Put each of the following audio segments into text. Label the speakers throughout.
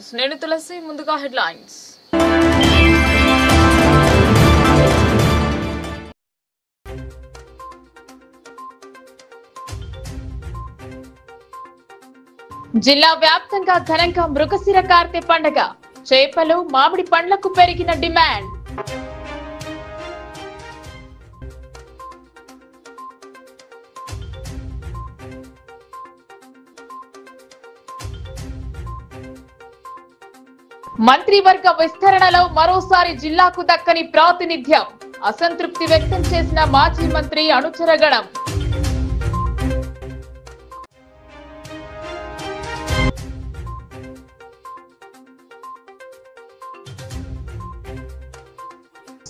Speaker 1: News నేను తులసి ముందుగా headlines జిల్లా వ్యాప్తంగా ఘనంగా మృగశిర కార్తె పండుగ చేపలు మామిడి పండ్లకు పెరిగిన డిమాండ్ మంత్రివర్గ విస్తరణలో మరోసారి జిల్లాకు దక్కని ప్రాతినిధ్యం అసంతృప్తి వ్యక్తం చేసిన మాజీ మంత్రి అనుచరగణం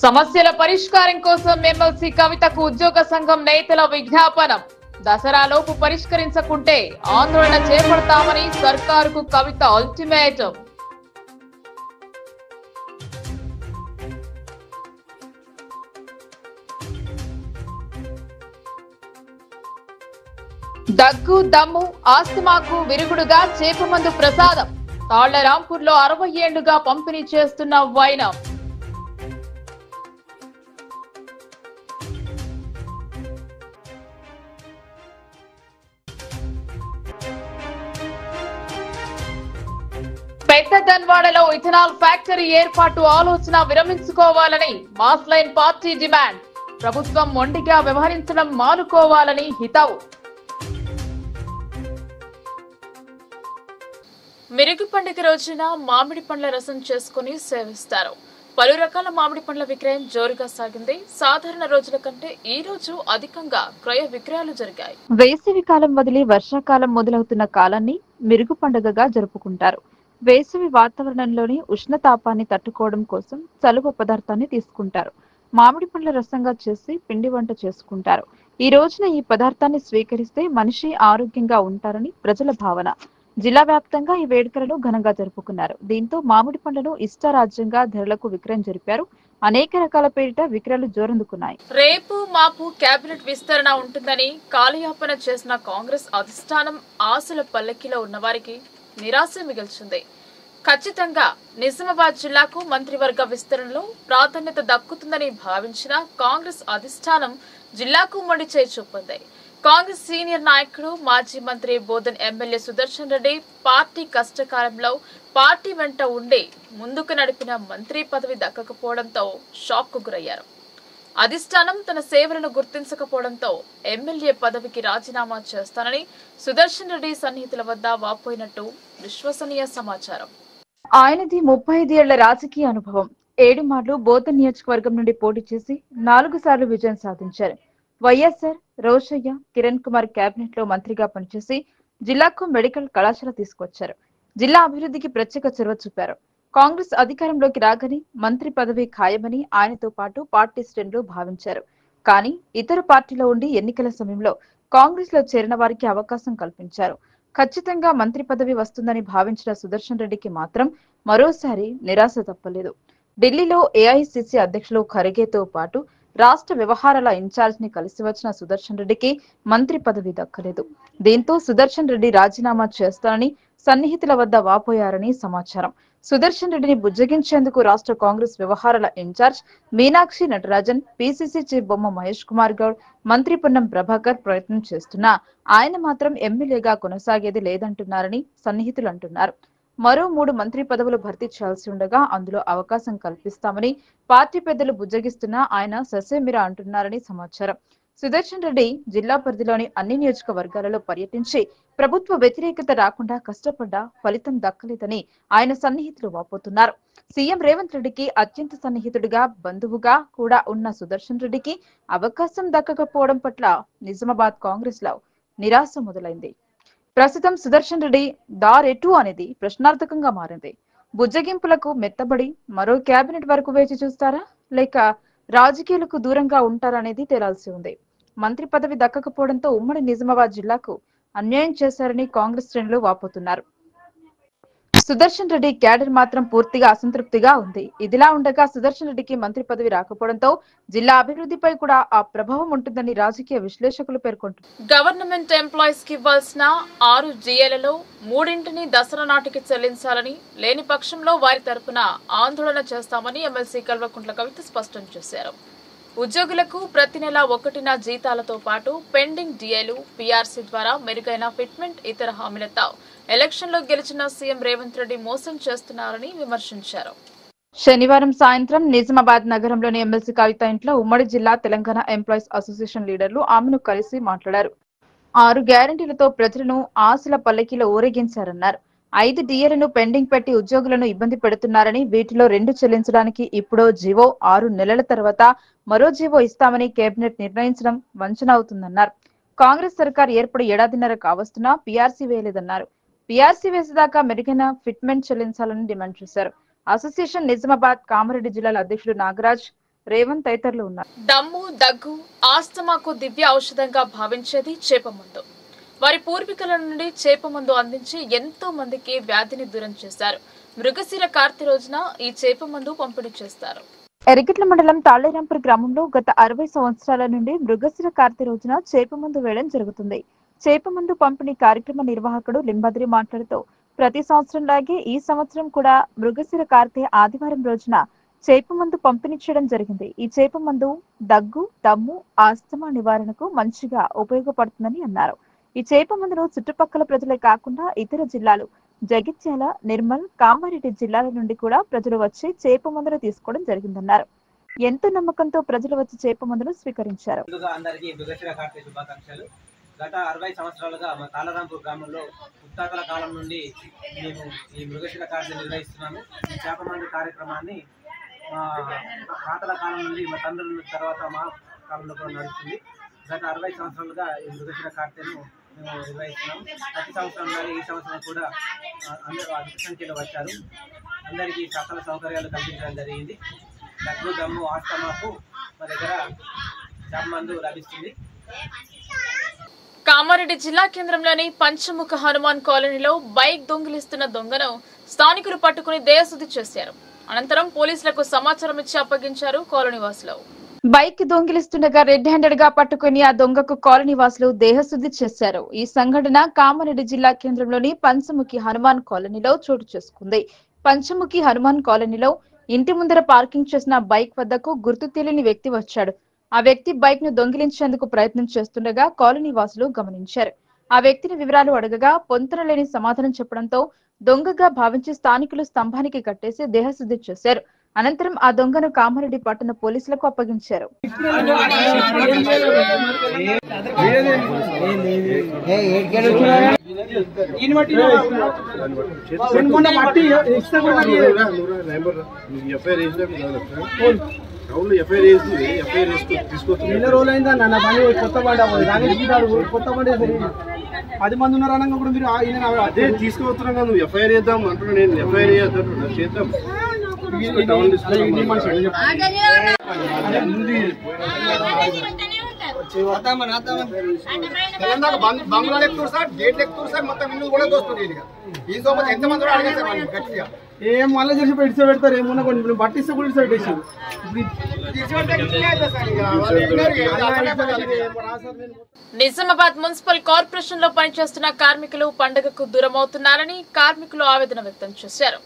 Speaker 1: సమస్యల పరిష్కారం కోసం ఎమ్మెల్సీ కవితకు ఉద్యోగ సంఘం నేతల విజ్ఞాపనం దసరాలోపు పరిష్కరించకుంటే ఆందోళన చేపడతామని సర్కారుకు కవిత అల్టిమేటం దగ్గు దమ్ము ఆస్తమాకు విరుగుడుగా చేపమందు ప్రసాదం తాళ్లరాంపూర్లో 60 ఏళ్లుగా పంపిణీ చేస్తున్న వైనం పెద్ద దన్వాడలో ఇథనాల్ ఫ్యాక్టరీ ఏర్పాటు ఆలోచన విరమించుకోవాలని మాస్లైన్ పార్టీ డిమాండ్ ప్రభుత్వం మొండిగా వ్యవహరించడం మానుకోవాలని హితవు మిరుగు పండుగ రోజున మామిడి పండ్ల రసం చేసుకుని సేవిస్తారు. పలు రకాల మామిడి పండ్ల విక్రయం జోరుగా సాగింది. సాధారణ రోజుల కంటే ఈ రోజు అధికంగా క్రయ విక్రయాలు జరిగాయి.
Speaker 2: వేసవి కాలం వదిలి వర్షాకాలం మొదలవుతున్న కాలాన్ని మిరుగు పండుగగా జరుపుకుంటారు. వేసవి వాతావరణంలోని ఉష్ణతాపాన్ని తట్టుకోవడం కోసం చలువ పదార్థాన్ని తీసుకుంటారు. మామిడి పండ్ల రసంగా చేసి పిండి వంట చేసుకుంటారు. ఈ రోజున ఈ పదార్థాన్ని స్వీకరిస్తే మనిషి ఆరోగ్యంగా ఉంటారని ప్రజల భావన. జిల్లా వ్యాప్తంగా ఈ వేడుకలను ఘనంగా జరుపుకున్నారు. దీంతో మామిడి పండ్లను ఇష్టారాజ్యంగా ధరలకు విక్రయం జరిపారు. అనేక రకాల పేరిట విక్రయాలు జోరందుకున్నాయి.
Speaker 1: రేపు మాపు కేబినెట్ విస్తరణ ఉంటుందని కాలయాపన చేసిన కాంగ్రెస్ అధిష్టానం ఆశల పల్లకిలో ఉన్న వారికి నిరాశ మిగిల్చింది. ఖచ్చితంగా నిజామాబాద్ జిల్లాకు మంత్రివర్గ విస్తరణలో ప్రాధాన్యత దక్కుతుందని భావించిన కాంగ్రెస్ అధిష్టానం జిల్లాకు మొండి చేయి చూపింది. కాంగ్రెస్ సీనియర్ నాయకుడు మాజీ మంత్రి బోధన్ ఎమ్మెల్యే సుదర్శన్ రెడ్డి పార్టీ కష్టకాలంలో పార్టీ వెంట ఉండి ముందుకు నడిపిన మంత్రి పదవి దక్కకపోవడంతో షాక్ కు గురయ్యారు. అధిష్టానం తన సేవలను గుర్తించకపోవడంతో ఎమ్మెల్యే పదవికి రాజీనామా చేస్తానని సుదర్శన్ రెడ్డి సన్నిహితుల వద్ద వాపోయినట్టు విశ్వసనీయ సమాచారం.
Speaker 2: ఆయనది 35 ఏళ్ల రాజకీయ అనుభవం. 7 మార్లు బోధన్ నియోజకవర్గం నుండి పోటీ చేసి 4 సార్లు విజయం సాధించారు. వైఎస్ఆర్, రోషయ్య, కిరణ్ కుమార్ కేబినెట్ లో మంత్రిగా పనిచేసి జిల్లాకు మెడికల్ కళాశాల తీసుకొచ్చారు. జిల్లా అభివృద్ధికి ప్రత్యేక చొరవ చూపారు. కాంగ్రెస్ అధికారంలోకి రాగానే మంత్రి పదవి ఖాయమని ఆయనతో పాటు పార్టీ శ్రేణులు భావించారు. కానీ ఇతర పార్టీలో ఉండి ఎన్నికల సమయంలో కాంగ్రెస్ లో చేరిన వారికి అవకాశం కల్పించారు. ఖచ్చితంగా మంత్రి పదవి వస్తుందని భావించిన సుదర్శన్ రెడ్డికి మాత్రం మరోసారి నిరాశ తప్పలేదు. ఢిల్లీలో ఏఐసిసి అధ్యక్షులు ఖర్గేతో పాటు రాష్ట్ర వ్యవహారాల ఇన్ఛార్జ్ ని కలిసి వచ్చిన సుదర్శన్ రెడ్డికి మంత్రి పదవి దక్కలేదు. దీంతో సుదర్శన్ రెడ్డి రాజీనామా చేస్తానని సన్నిహితుల వద్ద వాపోయారని సమాచారం. సుదర్శన్ రెడ్డిని బుజ్జగించేందుకు రాష్ట్ర కాంగ్రెస్ వ్యవహారాల incharge Meenakshi Natarajan, PCC chief Bomma Mahesh Kumar Goud, మంత్రి పొన్నం ప్రభాకర్ ప్రయత్నం చేస్తున్నా ఆయన మాత్రం ఎమ్మెల్యేగా కొనసాగేది లేదంటున్నారని సన్నిహితులు అంటున్నారు. మరో 3 మంత్రి పదవులు భర్తీ చేయాల్సి ఉండగా అందులో అవకాశం కల్పిస్తామని పార్టీ పెద్దలు బుజ్జగిస్తున్నా ఆయన ససేమిరా అంటున్నారని సమాచారం. సుదర్శన్ రెడ్డి జిల్లా పరిధిలోని అన్ని నియోజకవర్గాలలో పర్యటించి ప్రభుత్వ వ్యతిరేకత రాకుండా కష్టపడ్డా ఫలితం దక్కలేదని ఆయన సన్నిహితులు వాపోతున్నారు. సీఎం రేవంత్ రెడ్డికి అత్యంత సన్నిహితుడిగా, బంధువుగా కూడా ఉన్న సుదర్శన్ రెడ్డికి అవకాశం దక్కకపోవడం పట్ల నిజామాబాద్ కాంగ్రెస్ లో నిరాశ మొదలైంది. ప్రస్తుతం సుదర్శన్ రెడ్డి దారెటు అనేది ప్రశ్నార్థకంగా మారింది. బుజ్జగింపులకు మెత్తబడి మరో కేబినెట్ వరకు వేచి చూస్తారా, లేక రాజకీయాలకు దూరంగా ఉంటారా అనేది తేలాల్సి ఉంది. మంత్రి పదవి దక్కకపోవడంతో ఉమ్మడి నిజామాబాద్ జిల్లాకు అన్యాయం చేశారని కాంగ్రెస్ శ్రేణులు వాపోతున్నారు. సుదర్శన్ రెడ్డి క్యాడర్ మాత్రం పూర్తిగా అసంతృప్తిగా ఉంది. ఇదిలా ఉండగా సుదర్శన్ రెడ్డికి మంత్రి పదవి రాకపోవడంతో జిల్లా అభివృద్ధిపై కూడా ఆ ప్రభావం ఉంటుందని రాజకీయ విశ్లేషకులు పేర్కొంటున్నారు.
Speaker 1: గవర్నమెంట్ ఎంప్లాయీస్ కి ఇవ్వాల్సిన 6 జీఏలలో 3ంటిని దసరా నాటికి చెల్లించాలని, లేని పక్షంలో వారి తరపున ఆందోళన చేస్తామని ఎమ్మెల్సీ కల్వకుంట్ల కవిత స్పష్టం చేశారు. ఉద్యోగులకు ప్రతి నెల 1న జీతాలతో పాటు పెండింగ్ డిఏలు, పీఆర్సీ ద్వారా మెరుగైన ఫిట్మెంట్, ఇతర హామీలతో ఎలక్షన్లో గెలిచిన సీఎం రేవంత్ రెడ్డి మోసం చేస్తున్నారని విమర్శించారు.
Speaker 2: శనివారం సాయంత్రం నిజామాబాద్ నగరంలోని ఎమ్మెల్సీ కవిత ఇంట్లో ఉమ్మడి జిల్లా తెలంగాణ ఎంప్లాయీస్ అసోసియేషన్ లీడర్లు ఆమెను కలిసి మాట్లాడారు. 6 గ్యారంటీలతో ప్రజలను ఆశల పల్లకీలో ఊరేగించారన్నారు. 5 డిఏలను పెండింగ్ పెట్టి ఉద్యోగులను ఇబ్బంది పెడుతున్నారని, వీటిలో 2 చెల్లించడానికి ఇప్పుడో జీవో, 6 నెలల తర్వాత మరో జీవో ఇస్తామని కేబినెట్ నిర్ణయించడం వంచన అవుతుందన్నారు. కాంగ్రెస్ సర్కార్ ఏర్పడి 1.5 ఏళ్ల కావస్తున్నా పీఆర్సీ వేయలేదన్నారు. పీఆర్సీ వేసేదాకా మెరుగైన ఫిట్మెంట్ చెల్లించాలని డిమాండ్ చేశారు. అసోసియేషన్ నిజామాబాద్, కామారెడ్డి జిల్లాల అధ్యక్షుడు నాగరాజ్, రేవంత్ తదితరులు ఉన్నారు.
Speaker 1: దమ్ము, దగ్గు, ఆస్తమాకు దివ్య ఔషధంగా భావించేది చేపమందు. వారి పూర్వీకుల నుండి చేపమందు అందించి ఎంతో మందికి వ్యాధిని దూరం చేశారు. మృగశిర కార్తె రోజున ఈ చేపమందు పంపిణీ చేస్తారు.
Speaker 2: ఎరిగిట్ల మండలం తాళేరాంపూర్ గ్రామంలో గత 60 సంవత్సరాల నుండి మృగశిర కార్తె రోజున చేపమందు వేయడం జరుగుతుంది. చేపమందు పంపిణీ కార్యక్రమ నిర్వాహకుడు లింబాద్రి మాట్లాడుతూ, ప్రతి సంవత్సరంలాగే ఈ సంవత్సరం కూడా మృగశిర కార్తె ఆదివారం రోజున చేపమందు పంపిణీ చేయడం జరిగింది. ఈ చేపమందు దగ్గు, దమ్ము, ఆస్తమా నివారణకు మంచిగా ఉపయోగపడుతుందని అన్నారు. ఈ చేపమందును చుట్టుపక్కల ప్రజలే కాకుండా ఇతర జిల్లాలు జగిత్యాల, నిర్మల్, కామారెడ్డి జిల్లాల నుండి కూడా ప్రజలు వచ్చి చేపమందును తీసుకోవడం జరిగిందన్నారు. ఎంతో నమ్మకంతో ప్రజలు వచ్చి చేపమందును స్వీకరించారు.
Speaker 3: గత 60 సంవత్సరాలుగా మా తాళరాంపూర్ గ్రామంలో ముత్తాతల కాలం నుండి మేము ఈ మృగశిర కార్తె నిర్వహిస్తున్నాము. ఈ చేపమందు కార్యక్రమాన్ని మా తాతల కాలం నుండి మా తండ్రుల తర్వాత మా కాలంలో కూడా నడుస్తుంది. గత 60 సంవత్సరాలుగా ఈ మృగశిర కార్తెను మేము నిర్వహిస్తున్నాము. ప్రతి సంవత్సరం లాగా ఈ సంవత్సరం కూడా అందరూ అధిక సంఖ్యలో వచ్చారు. అందరికీ సకల సౌకర్యాలు కల్పించడం జరిగింది. దగ్గు, దమ్ము, ఆస్తమాకు మా దగ్గర చేపమందు లభిస్తుంది.
Speaker 1: కామారెడ్డి జిల్లా కేంద్రంలోని పంచముఖ హనుమాన్ కాలనీలో బైక్ దొంగిలిస్తున్న దొంగను స్థానికులు పట్టుకుని దేహశుద్ధి చేశారు. అనంతరం పోలీసులకు సమాచారం ఇచ్చి అప్పగించారు కాలనీ వాసులు.
Speaker 2: బైక్ దొంగిలిస్తుండగా రెడ్ హ్యాండెడ్ గా పట్టుకుని ఆ దొంగకు కాలనీ వాసులు దేహశుద్ధి చేశారు. ఈ సంఘటన కామారెడ్డి జిల్లా కేంద్రంలోని పంచముఖి హనుమాన్ కాలనీలో చోటు చేసుకుంది. పంచముఖి హనుమాన్ కాలనీలో ఇంటి ముందర పార్కింగ్ చేసిన బైక్ వద్దకు గుర్తు తెలియని వ్యక్తి వచ్చాడు. ఆ వ్యక్తి బైక్ ను దొంగిలించేందుకు ప్రయత్నం చేస్తుండగా కాలనీ వాసులు గమనించారు. ఆ వ్యక్తిని వివరాలు అడగగా పొంతనలేని సమాధానం చెప్పడంతో దొంగగా భావించి స్థానికులు స్తంభానికి కట్టేసి దేహశుద్ధి చేశారు. అనంతరం ఆ దొంగను కామారెడ్డి పట్టణ పోలీసులకు అప్పగించారు.
Speaker 3: కొత్త బండి 10 మంది ఉన్నారు అనగా కూడా మీరు అదే తీసుకుపోతున్నాగా నువ్వు ఎఫ్ఐఆర్ చేద్దాం అంటున్నా. నేను ఎఫ్ఐఆర్ చేద్దాం బంగ్లా ఎక్కుతారు సార్, గేట్లు ఎక్కుతారు సార్, మొత్తం ఇల్లు కూడా దోస్తుంది. ఈ సోమతి ఎంతమంది కూడా అడిగారు సార్ గట్టిగా. ఏం మళ్ళీ చేసి ఇడిచి పెడతారు. ఏమన్నా కొన్ని పట్టిస్తే కూడా ఇడిచి పెట్టేసి
Speaker 1: నిజామాబాద్ మున్సిపల్ కార్పొరేషన్ లో పనిచేస్తున్న కార్మికులు పండుగకు దూరమవుతున్నారని కార్మికులు ఆవేదన వ్యక్తం చేశారు.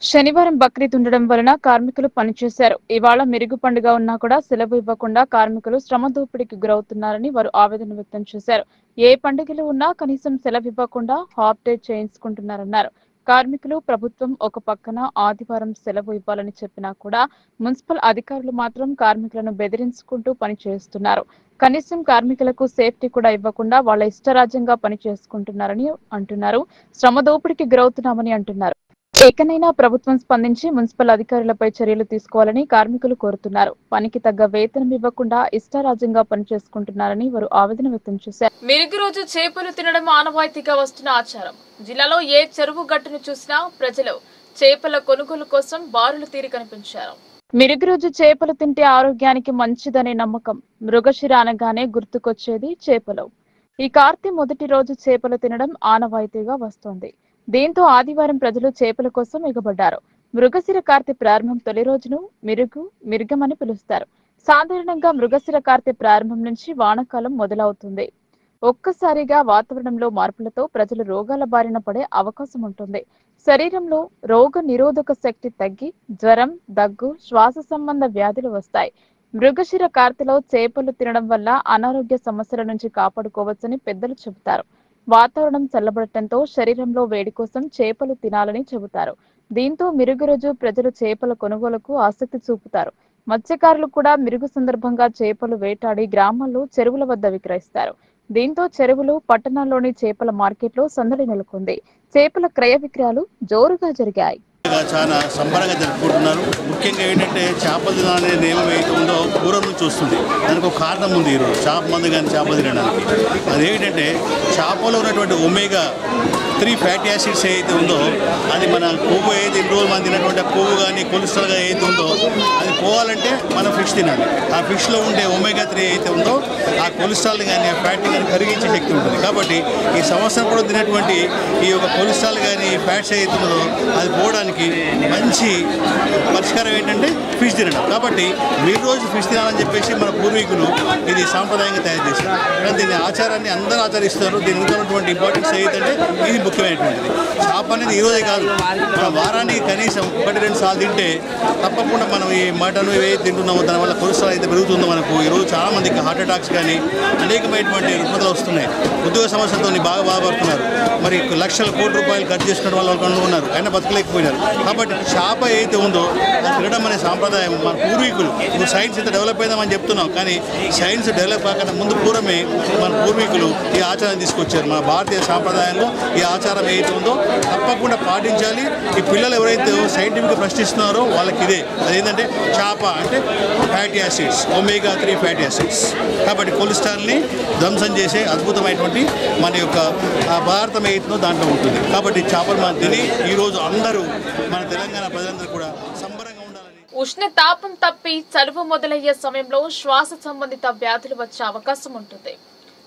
Speaker 2: శనివారం బక్రీద్ ఉండడం వలన కార్మికులు పనిచేశారు. ఇవాళ మెరుగు పండుగ ఉన్నా కూడా సెలవు ఇవ్వకుండా కార్మికులు శ్రమ దోపిడీకి గురవుతున్నారని వారు ఆవేదన వ్యక్తం చేశారు. ఏ పండుగలు ఉన్నా కనీసం సెలవు ఇవ్వకుండా హాఫ్ డే చేయించుకుంటున్నారన్నారు. కార్మికులు ప్రభుత్వం ఒక పక్కన ఆదివారం సెలవు ఇవ్వాలని చెప్పినా కూడా మున్సిపల్ అధికారులు మాత్రం కార్మికులను బెదిరించుకుంటూ పనిచేస్తున్నారు. కనీసం కార్మికులకు సేఫ్టీ కూడా ఇవ్వకుండా వాళ్ళ ఇష్టరాజ్యంగా పనిచేసుకుంటున్నారని అంటున్నారు. శ్రమ దోపిడీకి గురవుతున్నామని అంటున్నారు. ఏకనైనా ప్రభుత్వం స్పందించి మున్సిపల్ అధికారులపై చర్యలు తీసుకోవాలని కార్మికులు కోరుతున్నారు. పనికి తగ్గ వేతనం ఇవ్వకుండా ఇష్టారాజ్యంగా పనిచేసుకుంటున్నారని వారు ఆవేదన వ్యక్తం చేశారు.
Speaker 1: మెరుగు రోజు చేపలు తినడం ఆనవాయితీగా వస్తున్న ఆచారం. జిల్లాలో ఏ చెరువు గట్టును చూసినా ప్రజలు చేపల కొనుగోలు కోసం బారులు తీరి కనిపించారు.
Speaker 2: మెరుగు రోజు చేపలు తింటే ఆరోగ్యానికి మంచిదనే నమ్మకం. మృగశిర అనగానే గుర్తుకొచ్చేది చేపలు. ఈ కార్తె మొదటి రోజు చేపలు తినడం ఆనవాయితీగా వస్తోంది. దీంతో ఆదివారం ప్రజలు చేపల కోసం ఎగబడ్డారు. మృగశిర కార్తె ప్రారంభం తొలి రోజును మిరుగమని పిలుస్తారు. సాధారణంగా మృగశిర కార్తె ప్రారంభం నుంచి వానాకాలం మొదలవుతుంది. ఒక్కసారిగా వాతావరణంలో మార్పులతో ప్రజలు రోగాల బారిన పడే అవకాశం ఉంటుంది. శరీరంలో రోగ నిరోధక శక్తి తగ్గి జ్వరం, దగ్గు, శ్వాస సంబంధ వ్యాధులు వస్తాయి. మృగశిర కార్తెలో చేపలు తినడం వల్ల అనారోగ్య సమస్యల నుంచి కాపాడుకోవచ్చని పెద్దలు చెబుతారు. వాతావరణం చల్లబడటంతో శరీరంలో వేడి కోసం చేపలు తినాలని చెబుతారు. దీంతో మిరుగు రోజు ప్రజలు చేపల కొనుగోలుకు ఆసక్తి చూపుతారు. మత్స్యకారులు కూడా మిరుగు సందర్భంగా చేపలు వేటాడి గ్రామాల్లో చెరువుల వద్ద విక్రయిస్తారు. దీంతో చెరువులు, పట్టణాల్లోని చేపల మార్కెట్లో సందడి నెలకొంది. చేపల క్రయ విక్రయాలు జోరుగా జరిగాయి.
Speaker 4: చాలా సంబరంగా జరుపుకుంటున్నారు. ముఖ్యంగా ఏంటంటే చేపలు తినాలనే నియమం ఏదైతే ఉందో పూర్వం నుంచి వస్తుంది. దానికి ఒక కారణం ఉంది. ఈరోజు చేప మందు కానీ చేపలు తినడానికి అదేంటంటే చేపలో ఉన్నటువంటి ఒమేగా 3 ఫ్యాటీ యాసిడ్స్ ఏదైతే ఉందో అది మన కొవ్వు ఏదైతే ఇన్ని రోజులు మనం తినటువంటి కొవ్వు కానీ కొలెస్ట్రాల్ ఏదైతే ఉందో అది పోవాలంటే మనం ఫిష్ తినాలి. ఆ ఫిష్లో ఉండే ఒమేగా 3 ఏదైతే ఉందో ఆ కొలెస్ట్రాల్ కానీ ఆ ఫ్యాట్ కానీ కరిగించే శక్తి ఉంటుంది. కాబట్టి ఈ సంవత్సరం కూడా తినటువంటి ఈ యొక్క కొలెస్ట్రాల్ కానీ ఫ్యాట్స్ ఏదైతే ఉందో అది పోవడానికి మంచి పరిష్కారం ఏంటంటే ఫిష్ తినడం. కాబట్టి మీరు రోజు ఫిష్ తినాలని చెప్పేసి మన పూర్వీకులు ఇది సాంప్రదాయంగా తయారు చేశారు. కానీ దీని ఆచారాన్ని అందరూ ఆచరిస్తారు. దీని ఉన్నటువంటి ఇంపార్టెన్స్ ఏదైతే ఇది ముఖ్యమైనటువంటిది. చేప అనేది ఈరోజే కాదు, వారానికి కనీసం 1-2 సార్లు తింటే తప్పకుండా మనం ఈ మటన్ ఏవైతే తింటున్నామో దానివల్ల కొలెస్ట్రాల్ అయితే పెరుగుతుందో మనకు ఈరోజు చాలా మందికి హార్ట్ అటాక్స్ కానీ అనేకమైనటువంటి రుగ్మతలు వస్తున్నాయి. ఉద్యోగ సమస్యలతో బాధపడుతున్నారు. మరి లక్షల కోట్ల రూపాయలు ఖర్చు చేసుకున్న వాళ్ళు కనుగొన్నారు, అయినా బతకలేకపోయినారు. కాబట్టి చేప ఏదైతే ఉందో అది తినడం అనే సాంప్రదాయం మన పూర్వీకులు. ఇప్పుడు సైన్స్ ఇంత డెవలప్ అయిందామని చెప్తున్నాం, కానీ సైన్స్ డెవలప్ కాకుండా ముందు పూర్వమే మన పూర్వీకులు ఈ ఆచారాన్ని తీసుకొచ్చారు. మన భారతీయ సాంప్రదాయంలో ఈ ఆచారం ఏదైతే ఉందో తప్పకుండా పాటించాలి. ఈ పిల్లలు ఎవరైతే సైంటిఫిక్గా ప్రశ్నిస్తున్నారో వాళ్ళకి ఇదే అదేంటంటే చేప అంటే fatty acids, omega 3 fatty acids. కాబట్టి కొలెస్ట్రాల్ని ధ్వంసం చేసే అద్భుతమైనటువంటి మన యొక్క భారతం ఏదైతుందో దాంట్లో ఉంటుంది. కాబట్టి చేపలు మనం తిని ఈరోజు అందరూ మన తెలంగాణ ప్రజలందరూ కూడా సంబరంగా ఉండాలని.
Speaker 1: ఉష్ణతాపం తప్పి చలువ మొదలయ్యే సమయంలో శ్వాస సంబంధిత వ్యాధులు వచ్చే అవకాశం ఉంటుంది.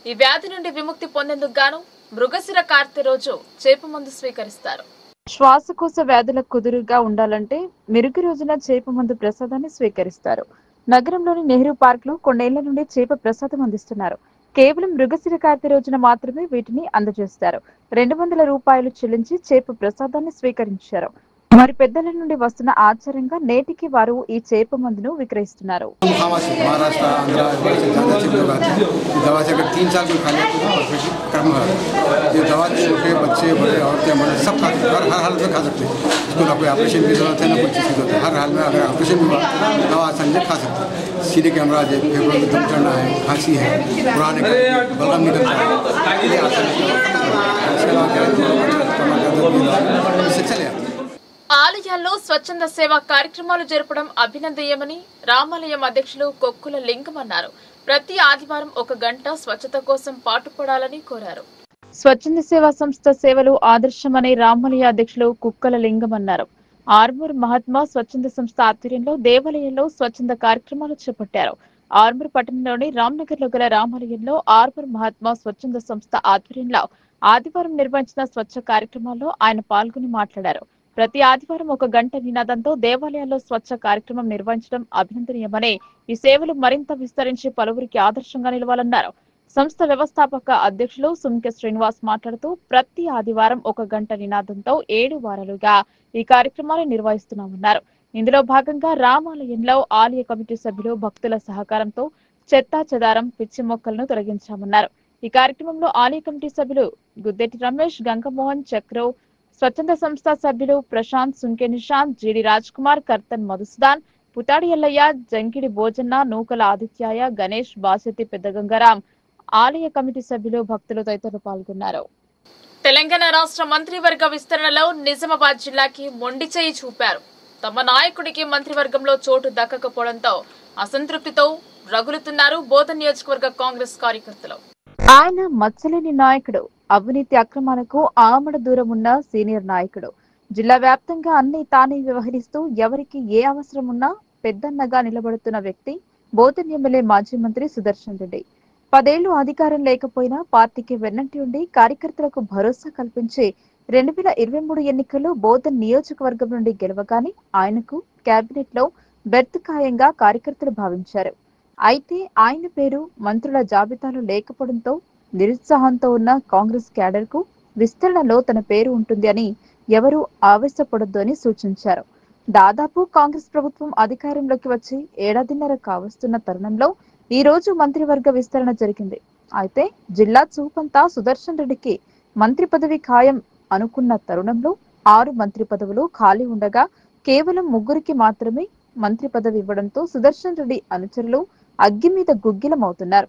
Speaker 1: ఈ వ్యాధి నుండి విముక్తి పొందేందుకు గాను మృగశిర కార్తె రోజు చేప మందు స్వీకరిస్తారు.
Speaker 2: శ్వాసకోశ వ్యాధులకు కుదురుగా ఉండాలంటే మిరుగు రోజున చేప మందు ప్రసాదాన్ని స్వీకరిస్తారు. నగరంలోని నెహ్రూ పార్క్ లో కొన్నేళ్ల నుండి చేప ప్రసాదం అందిస్తున్నారు. కేవలం మృగశిర కార్తె రోజున మాత్రమే వీటిని అందజేస్తారు. 200 రూపాయలు చెల్లించి చేప ప్రసాదాన్ని స్వీకరించారు. మరి పెద్దల నుండి వస్తున్న ఆచారంగా నేటికి వారు ఈ చేప మందును విక్రయిస్తున్నారు.
Speaker 5: महाराष्ट्र आंध्र ज़्यादा से लोग आते हैं। दवा से अगर 3 साल में खा लेते हैं तो फिर कम हो जाता है। ये दवा छोटे बच्चे बड़े औरतें बड़े सब खाते हैं, हर हाल में खा सकते हैं। इसको ना कोई ऑपरेशन की जरूरत है ना कोई चीज़ की जरूरत है। हर हाल में अगर ऑपरेशन भी हुआ दवा आसानी से खा सकते हैं। सीधे कैमरा है, फेफड़ों में दम चढ़ना है, खांसी है, पुराने बलगम निकलता है, ये आसानी से चले जाते हैं।
Speaker 1: ఆలయాల్లో స్వచ్ఛంద సేవా కార్యక్రమాలు జరపడం అభినందనీయమని రామాలయం అధ్యక్షులు కొక్కుల లింగం అన్నారు. ప్రతి ఆదివారం 1 గంట స్వచ్ఛత కోసం పాటుపడాలని కోరారు.
Speaker 2: స్వచ్ఛంద సేవా సంస్థ సేవలు ఆదర్శమని రామాలయ అధ్యక్షులు కుక్కల లింగం అన్నారు. ఆర్మూర్ మహాత్మా స్వచ్ఛంద సంస్థ ఆధ్వర్యంలో దేవాలయంలో స్వచ్ఛంద కార్యక్రమాలు చేపట్టారు. ఆర్మూర్ పట్టణంలోని రామ్నగర్ లో గల రామాలయంలో ఆర్మూర్ మహాత్మా స్వచ్ఛంద సంస్థ ఆధ్వర్యంలో ఆదివారం నిర్వహించిన స్వచ్ఛ కార్యక్రమాల్లో ఆయన పాల్గొని మాట్లాడారు. ప్రతి ఆదివారం 1 గంట నినాదంతో దేవాలయాల్లో స్వచ్ఛ కార్యక్రమం నిర్వహించడం అభినందనీయమని, ఈ సేవలు మరింత విస్తరించి పలువురికి ఆదర్శంగా నిలవాలన్నారు. సంస్థ వ్యవస్థాపక అధ్యక్షులు సుంకె శ్రీనివాస్ మాట్లాడుతూ ప్రతి ఆదివారం 1 గంట నినాదంతో 7 వారాలుగా ఈ కార్యక్రమాలు నిర్వహిస్తున్నామన్నారు. ఇందులో భాగంగా రామాలయంలో ఆలయ కమిటీ సభ్యులు భక్తుల సహకారంతో చెత్తా చెదారం, పిచ్చి మొక్కలను తొలగించామన్నారు. ఈ కార్యక్రమంలో ఆలయ కమిటీ సభ్యులు గుద్దెటి రమేష్, గంగమోహన్, చక్రో, స్వచ్ఛంద సంస్థ సభ్యులు ప్రశాంత్, సుంకె నిశాంత్, జీడి రాజ్ కుమార్, కర్తన్ మధుసూదన్, పుతాడి ఎల్లయ్య, జంకిడి భోజన్న, నూకల ఆదిత్యాయ, గణేష్, బాసెత్తి పెద్దగంగారాం, ఆలయ కమిటీ సభ్యులు, భక్తులు తదితరులు పాల్గొన్నారు.
Speaker 1: తెలంగాణ రాష్ట్ర మంత్రివర్గ విస్తరణలో నిజామాబాద్ జిల్లాకి మొండి చేయి చూపారు. తమ నాయకుడికి మంత్రివర్గంలో చోటు దక్కకపోవడంతో అసంతృప్తితో రగులుతున్నారు బోధన్ నియోజకవర్గ కాంగ్రెస్ కార్యకర్తలు.
Speaker 2: ఆయన మచ్చలేని నాయకుడు, అవినీతి అక్రమాలకు ఆమడ దూరం ఉన్న సీనియర్ నాయకుడు. జిల్లా వ్యాప్తంగా అన్ని తానే వ్యవహరిస్తూ ఎవరికి ఏ అవసరం ఉన్నా పెద్దన్నగా నిలబడుతున్న వ్యక్తి బోధన్ ఎమ్మెల్యే మాజీ మంత్రి సుదర్శన్ రెడ్డి. 10 ఏళ్లు అధికారం లేకపోయినా పార్టీకి వెన్నంటి ఉండి కార్యకర్తలకు భరోసా కల్పించి 2023 ఎన్నికల్లో బోధన్ నియోజకవర్గం నుండి గెలవగానే ఆయనకు కేబినెట్ లో బెర్త్ ఖాయంగా కార్యకర్తలు భావించారు. అయితే ఆయన పేరు మంత్రుల జాబితాలో లేకపోవడంతో నిరుత్సాహంతో ఉన్న కాంగ్రెస్ క్యాడర్ కు విస్తరణలో తన పేరు ఉంటుంది అని ఎవరూ ఆవేశపడొద్దు అని సూచించారు. దాదాపు కాంగ్రెస్ ప్రభుత్వం అధికారంలోకి వచ్చి ఏడాదిన్నర కావస్తున్న తరుణంలో ఈ రోజు మంత్రివర్గ విస్తరణ జరిగింది. అయితే జిల్లా చూపంతా సుదర్శన్ రెడ్డికి మంత్రి పదవి ఖాయం అనుకున్న తరుణంలో 6 మంత్రి పదవులు ఖాళీ ఉండగా కేవలం 3కి మాత్రమే మంత్రి పదవి ఇవ్వడంతో సుదర్శన్ రెడ్డి అనుచరులు అగ్గి మీద గుగ్గిలమవుతున్నారు.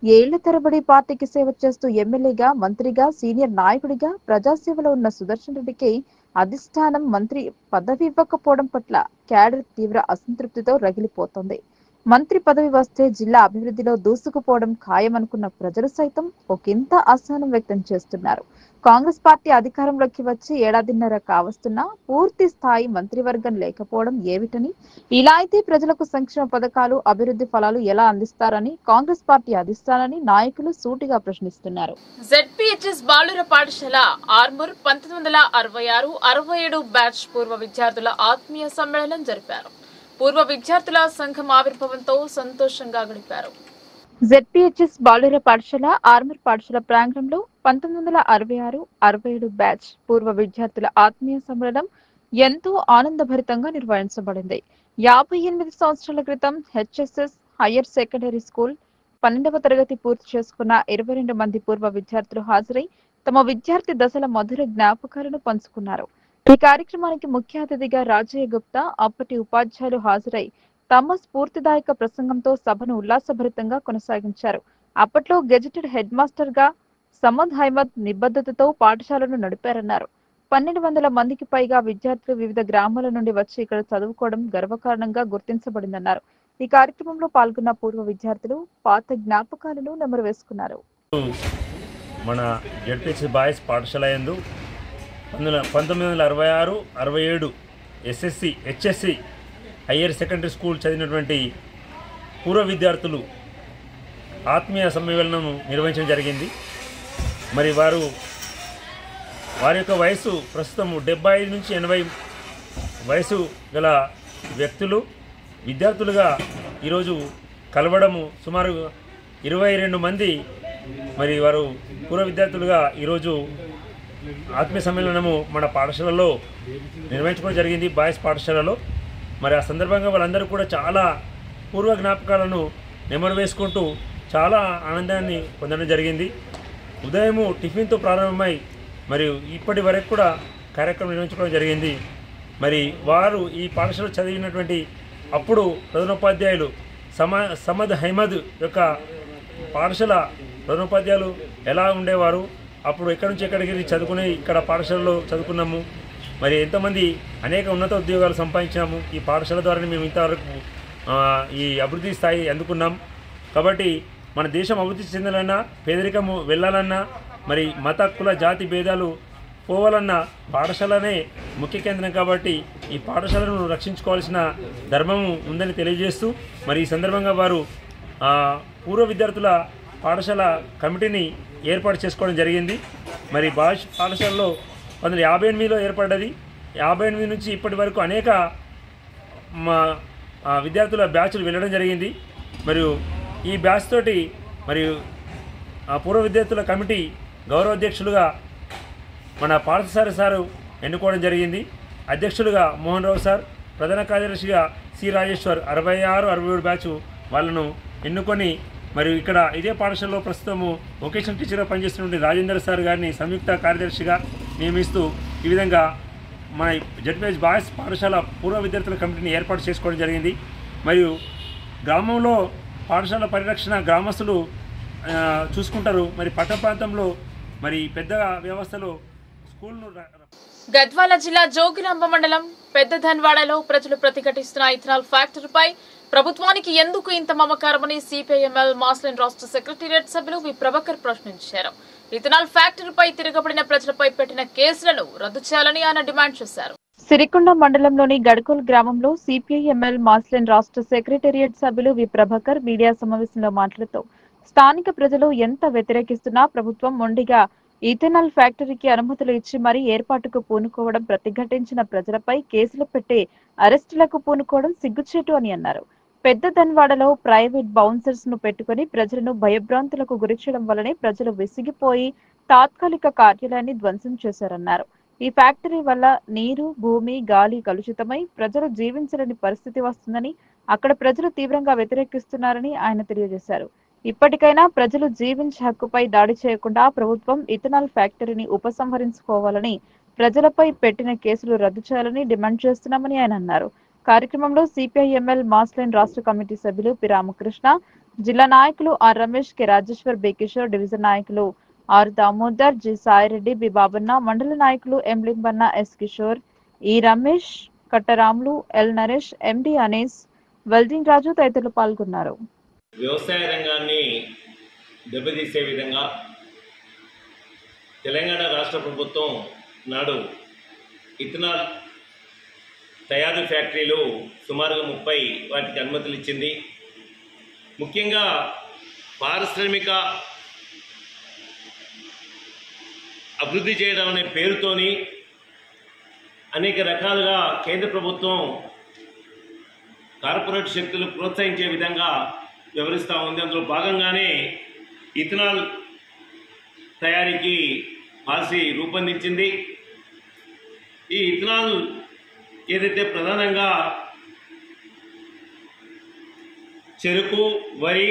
Speaker 2: ఏళ్ల తరబడి పార్టీకి సేవ చేస్తూ ఎమ్మెల్యేగా, మంత్రిగా, సీనియర్ నాయకుడిగా ప్రజాసేవలో ఉన్న సుదర్శన్ రెడ్డికి అధిష్టానం మంత్రి పదవి ఇవ్వకపోవడం పట్ల క్యాడర్ తీవ్ర అసంతృప్తితో రగిలిపోతోంది. మంత్రి పదవి వస్తే జిల్లా అభివృద్ధిలో దూసుకుపోవడం ఖాయమనుకున్న ప్రజలు సైతం ఒకంత అసహనం వ్యక్తం చేస్తున్నారు. కాంగ్రెస్ పార్టీ అధికారంలోకి వచ్చి ఏడాదిన్నర కావస్తున్నా పూర్తి స్థాయి మంత్రివర్గం లేకపోవడం ఏమిటని, ఇలా అయితే ప్రజలకు సంక్షేమ పథకాలు, అభివృద్ధి ఫలాలు ఎలా అందిస్తారని కాంగ్రెస్ పార్టీ అధిష్టానాన్ని నాయకులు సూటిగా ప్రశ్నిస్తున్నారు.
Speaker 1: జెడ్పీహెచ్ఎస్ బాలుర పాఠశాల ఆర్మూర్ 1966-67 బ్యాచ్ పూర్వ విద్యార్థుల ఆత్మీయ సమ్మేళనం జరిపారు. పూర్వ విద్యార్థుల సంఘం ఆవిర్భావంతో సంతోషంగా గడిపారు.
Speaker 2: జెడ్పీహెచ్ఎస్ బాలుర పాఠశాల ఆర్మూర్ పాఠశాల ప్రాంగణంలో 1966-67 బ్యాచ్ పూర్వ విద్యార్థుల ఆత్మీయ సమ్మేళనం ఎంతో ఆనందభరితంగా నిర్వహించబడింది. 58 సంవత్సరాల క్రితం హెచ్ఎస్ఎస్ హయ్యర్ సెకండరీ స్కూల్ 12వ తరగతి పూర్తి చేసుకున్న 22 మంది పూర్వ విద్యార్థులు హాజరై తమ విద్యార్థి దశల మధుర జ్ఞాపకాలను పంచుకున్నారు. ఈ కార్యక్రమానికి ముఖ్య అతిథిగా రాజయ్య గుప్తా అప్పటి ఉపాధ్యాయులు హాజరై తమ స్ఫూర్తిదాయక ప్రసంగంతో సభను ఉల్లాసభరితంగా కొనసాగించారు. అప్పట్లో గెజెటెడ్ హెడ్ మాస్టర్ గా సమద్ అహ్మద్ నిబద్ధతతో పాఠశాలను నడిపారన్నారు. 1200 మందికి పైగా విద్యార్థులు వివిధ గ్రామాల నుండి వచ్చి ఇక్కడ చదువుకోవడం గర్వకారణంగా గుర్తించబడిందన్నారు. ఈ కార్యక్రమంలో పాల్గొన్న పూర్వ విద్యార్థులు పాత జ్ఞాపకాలను నెమరు వేసుకున్నారు.
Speaker 6: మన జెడ్పీహెచ్ఎస్ బాయ్స్ పాఠశాల యందు 1966-67 హెచ్ఎస్సి హయ్యర్ సెకండరీ స్కూల్ చదివినటువంటి పూర్వ విద్యార్థులు ఆత్మీయ సమ్మేళనం నిర్వహించడం జరిగింది. మరి వారి యొక్క వయసు ప్రస్తుతం 75 నుంచి 80 వయసు గల వ్యక్తులు విద్యార్థులుగా ఈరోజు కలవడము సుమారు 22 మంది మరి వారు పూర్వ విద్యార్థులుగా ఈరోజు ఆత్మీయ సమ్మేళనము మన పాఠశాలలో నిర్వహించుకోవడం జరిగింది, బాయ్స్ పాఠశాలలో. మరి ఆ సందర్భంగా వాళ్ళందరూ కూడా చాలా పూర్వ జ్ఞాపకాలను నెమరు వేసుకుంటూ చాలా ఆనందాన్ని పొందడం జరిగింది. ఉదయము టిఫిన్తో ప్రారంభమై మరియు ఇప్పటి వరకు కూడా కార్యక్రమం నిర్వహించుకోవడం జరిగింది. మరి వారు ఈ పాఠశాలలో చదివినటువంటి అప్పుడు ప్రధానోపాధ్యాయులు సమద్ అహ్మద్ యొక్క పాఠశాల ప్రధానోపాధ్యాయులు ఎలా ఉండేవారు, అప్పుడు ఎక్కడి నుంచి ఎక్కడికి చదువుకుని ఇక్కడ పాఠశాలలో చదువుకున్నాము. మరి ఎంతోమంది అనేక ఉన్నత ఉద్యోగాలు సంపాదించాము. ఈ పాఠశాల ద్వారానే మేము ఇంతవరకు ఈ అభివృద్ధి స్థాయి అందుకున్నాం. కాబట్టి మన దేశం అభివృద్ధి చెందాలన్నా, పేదరికము వెళ్ళాలన్నా, మరి మత కుల జాతి భేదాలు పోవాలన్నా పాఠశాలనే ముఖ్య కేంద్రం. కాబట్టి ఈ పాఠశాలను రక్షించుకోవాల్సిన ధర్మము ఉందని తెలియజేస్తూ మరి ఈ సందర్భంగా వారు పూర్వ విద్యార్థుల పాఠశాల కమిటీని ఏర్పాటు చేసుకోవడం జరిగింది. మరి పాఠశాలలో 1958లో ఏర్పడ్డది. 58 నుంచి ఇప్పటి వరకు అనేక విద్యార్థుల బ్యాచ్లు వెళ్ళడం జరిగింది. మరియు ఈ బ్యాచ్ తోటి మరియు పూర్వ విద్యార్థుల కమిటీ గౌరవ అధ్యక్షులుగా మన పార్థసారి సారు ఎన్నుకోవడం జరిగింది. అధ్యక్షులుగా మోహన్ రావు సార్, ప్రధాన కార్యదర్శిగా సి రాజేశ్వర్ 66-67 బ్యాచ్ వాళ్ళను ఎన్నుకొని మరియు ఇక్కడ ఇదే పాఠశాలలో ప్రస్తుతము వొకేషనల్ టీచర్గా పనిచేస్తున్న రాజేందర్ సార్ గారిని సంయుక్త కార్యదర్శిగా నియమిస్తూ ఈ విధంగా మన జెడ్పీహెచ్ బాయ్స్ పాఠశాల పూర్వ విద్యార్థుల కమిటీని ఏర్పాటు చేసుకోవడం జరిగింది. మరియు గ్రామంలో పాఠశాల పరిరక్షణ గ్రామస్తులు చూసుకుంటారు. మరి పట్టణ ప్రాంతంలో మరి పెద్ద వ్యవస్థలో స్కూల్ను
Speaker 1: గద్వాల జిల్లా జోగిరాంబ మండలం పెద్ద ధన్వాడలో ప్రజలు ప్రతిఘటిస్తున్న ఇథనాల్ ఫ్యాక్టరీపై ప్రభుత్వానికి ఎందుకు ఇంత మమకారమని సిపిఐఎంఎల్ మాస్లైన్ రాష్ట్ర సెక్రటేరియట్ సభ్యులు వి ప్రభాకర్ ప్రశ్నించారు. ఇథనాల్ ఫ్యాక్టరీపై తిరగబడిన ప్రజలపై పెట్టిన కేసులను రద్దు చేయాలని ఆయన డిమాండ్ చేశారు.
Speaker 2: సిరికొండ మండలంలోని గడకోల్ గ్రామంలో సిపిఐఎంఎల్ మాస్లైన్ రాష్ట్ర సెక్రటేరియట్ సభ్యులు వి ప్రభాకర్ మీడియా సమావేశంలో మాట్లాడుతూ స్థానిక ప్రజలు ఎంత వ్యతిరేకిస్తున్నా ప్రభుత్వం మొండిగా ఈథనాల్ ఫ్యాక్టరీకి అనుమతులు ఇచ్చి మరీ ఏర్పాటుకు పూనుకోవడం, ప్రతిఘటించిన ప్రజలపై కేసులు పెట్టి అరెస్టులకు పూనుకోవడం సిగ్గుచేటు అని అన్నారు. పెద్ద ధన్వాడలో ప్రైవేట్ బౌన్సర్స్ ను పెట్టుకుని ప్రజలను భయభ్రాంతులకు గురిచేయడం వల్లనే ప్రజలు విసిగిపోయి తాత్కాలిక కార్యాలయాన్ని ధ్వంసం చేశారన్నారు. ఈ ఫ్యాక్టరీ వల్ల నీరు, భూమి, గాలి కలుషితమై ప్రజలు జీవించలేని పరిస్థితి వస్తుందని, అక్కడ ప్రజలు తీవ్రంగా వ్యతిరేకిస్తున్నారని ఆయన తెలియజేశారు. ఇప్పటికైనా ప్రజలు జీవించే హక్కుపై దాడి చేయకుండా ప్రభుత్వం ఇథనాల్ ఫ్యాక్టరీని ఉపసంహరించుకోవాలని, ప్రజలపై పెట్టిన కేసులు రద్దు చేయాలని డిమాండ్ చేస్తున్నామని ఆయన అన్నారు. కార్యక్రమంలో సిపిఐ-ఎంఎల్ మాస్లైన్ రాష్ట్ర కమిటీ సభ్యులు పి రామకృష్ణ, జిల్లా నాయకులు R Ramesh, K Rajeshwar, B Kishore, division నాయకులు R Damodar, G Saireddy, B Babanna, మండల నాయకులు M Limbanna, S Kishore, E Ramesh, Kattaramulu, L Naresh, MD Anees, welding Raju తదితరులు పాల్గొన్నారు.
Speaker 7: వ్యవసాయ రంగాన్ని దెబ్బతీసే విధంగా తెలంగాణ రాష్ట్ర ప్రభుత్వం నాడు ఇథనాల్ తయారు ఫ్యాక్టరీలు సుమారుగా 30 వాటికి అనుమతులు ఇచ్చింది. ముఖ్యంగా పారిశ్రామిక అభివృద్ధి చేయడం అనే పేరుతోని అనేక రకాలుగా కేంద్ర ప్రభుత్వం కార్పొరేట్ శక్తులు ప్రోత్సహించే విధంగా వ్యవహరిస్తూ ఉంది. అందులో భాగంగానే ఇథనాల్ తయారీకి పాలసీ రూపొందించింది. ఈ ఇథనాల్ ఏదైతే ప్రధానంగా చెరుకు, వరి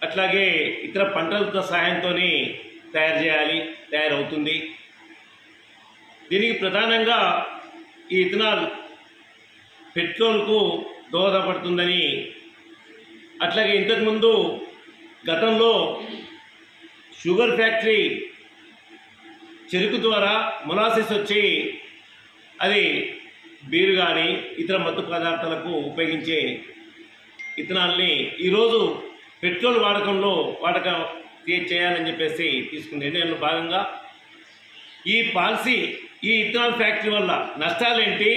Speaker 7: అట్లాగే ఇతర పంటలతో సహాయంతో తయారవుతుంది. దీనికి ప్రధానంగా ఈ ఇథనాల్ పెట్రోల్కు దోహదపడుతుందని, అట్లాగే ఇంతకుముందు గతంలో షుగర్ ఫ్యాక్టరీ చెరుకు ద్వారా మొలాసిస్ వచ్చి అది బీరు కానీ ఇతర మత్తు పదార్థాలకు ఉపయోగించే ఇథనాల్ని ఈరోజు పెట్రోల్ వాడకం చేయాలని చెప్పేసి తీసుకున్న నిర్ణయంలో భాగంగా ఈ పాలసీ, ఈ ఇథనాల్ ఫ్యాక్టరీ వల్ల నష్టాలేంటి,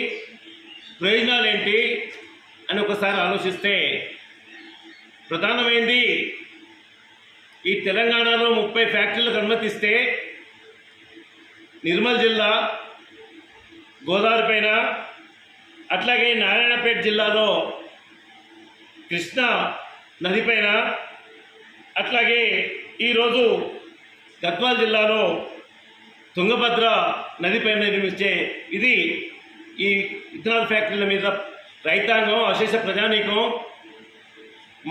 Speaker 7: ప్రయోజనాలేంటి అని ఒకసారి ఆలోచిస్తే ప్రధానమైనది ఈ తెలంగాణలో 30 ఫ్యాక్టరీలకు అనుమతిస్తే నిర్మల్ జిల్లా గోదావరి పైన, అట్లాగే నారాయణపేట జిల్లాలో కృష్ణా నదిపైన, అట్లాగే ఈరోజు గద్వాల్ జిల్లాలో తుంగభద్ర నదిపైన నిర్మించే ఇది ఈ ఇథనాల్ ఫ్యాక్టరీల మీద రైతాంగం, అశేష ప్రజానీకం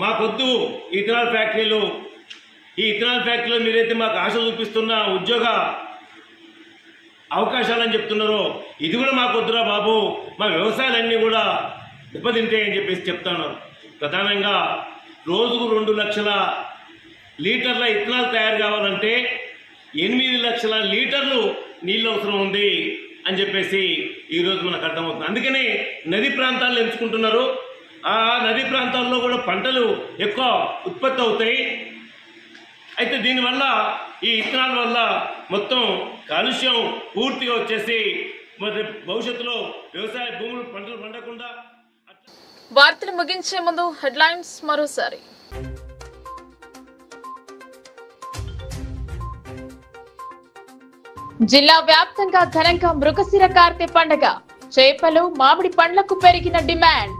Speaker 7: మాకొద్దు ఇథనాల్ ఫ్యాక్టరీలు, ఈ ఇథనాల్ ఫ్యాక్టరీలో మీరైతే మాకు ఆశ చూపిస్తున్న ఉద్యోగ అవకాశాలని చెప్తున్నారో ఇది కూడా మాకు వద్దురా బాబు, మా వ్యవసాయాలన్నీ కూడా దెబ్బతింటాయని చెప్పేసి చెప్తాను. ప్రధానంగా రోజుకు 2 లక్షల లీటర్ల ఇథనాల్ తయారు కావాలంటే 8 లక్షల లీటర్లు నీళ్ళు అవసరం ఉంది అని చెప్పేసి ఈరోజు మనకు అర్థమవుతుంది. అందుకనే నది ప్రాంతాలను ఎంచుకుంటున్నారు. ఆ నది ప్రాంతాల్లో కూడా పంటలు ఎక్కువ ఉత్పత్తి అవుతాయి. అయితే దీనివల్ల ఈ ఇథనాల్ వల్ల మొత్తం కాలుష్యం పూర్తిగా వచ్చేసి మరి భవిష్యత్తులో వ్యవసాయ భూములు పంటలు పండకుండా.
Speaker 1: వార్తలు ముగించే ముందు హెడ్లైన్స్ మరోసారి. జిల్లా వ్యాప్తంగా ఘనంగా మృగశిర కార్తె పండుగ, చేపలు, మామిడి పండ్లకు పెరిగిన డిమాండ్.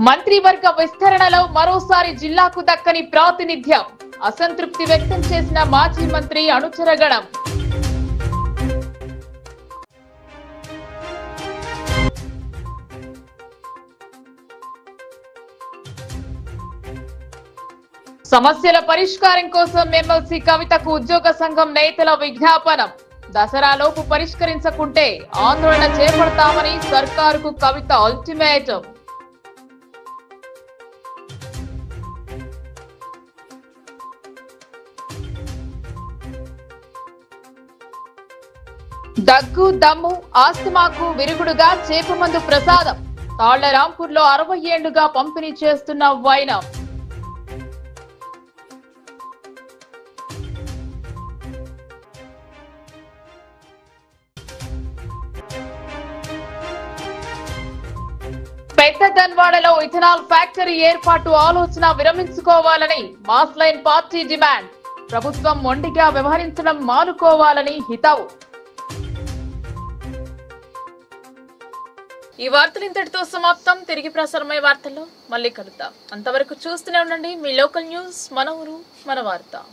Speaker 1: మంత్రివర్గ విస్తరణలో మరోసారి జిల్లాకు దక్కని ప్రాతినిధ్యం, అసంతృప్తి వ్యక్తం చేసిన మాజీ మంత్రి అనుచరగణం. సమస్యల పరిష్కారం కోసం ఎమ్మెల్సీ కవితకు ఉద్యోగ సంఘం నేతల విజ్ఞాపనం, దసరాలోపు పరిష్కరించకుంటే ఆందోళన చేపడతామని సర్కారుకు కవిత అల్టిమేటం. దగ్గు, దమ్ము, ఆస్తమాకు విరుగుడుగా చేపమందు ప్రసాదం, తాళ్లరాంపూర్లో 60 ఏళ్లుగా పంపిణీ చేస్తున్న వైనం. పెద్ద దన్వాడలో ఇథనాల్ ఫ్యాక్టరీ ఏర్పాటు ఆలోచన విరమించుకోవాలని మాస్ లైన్ పార్టీ డిమాండ్. ప్రభుత్వం మొండిగా వ్యవహరించడం మానుకోవాలని హితవు. ఈ వార్తలు ఇంతటితో సమాప్తం. తిరిగి ప్రసారమయ్యే వార్తల్లో మళ్ళీ కలుద్దాం. అంతవరకు చూస్తూనే ఉండండి మీ లోకల్ న్యూస్. మన ఊరు మన వార్త.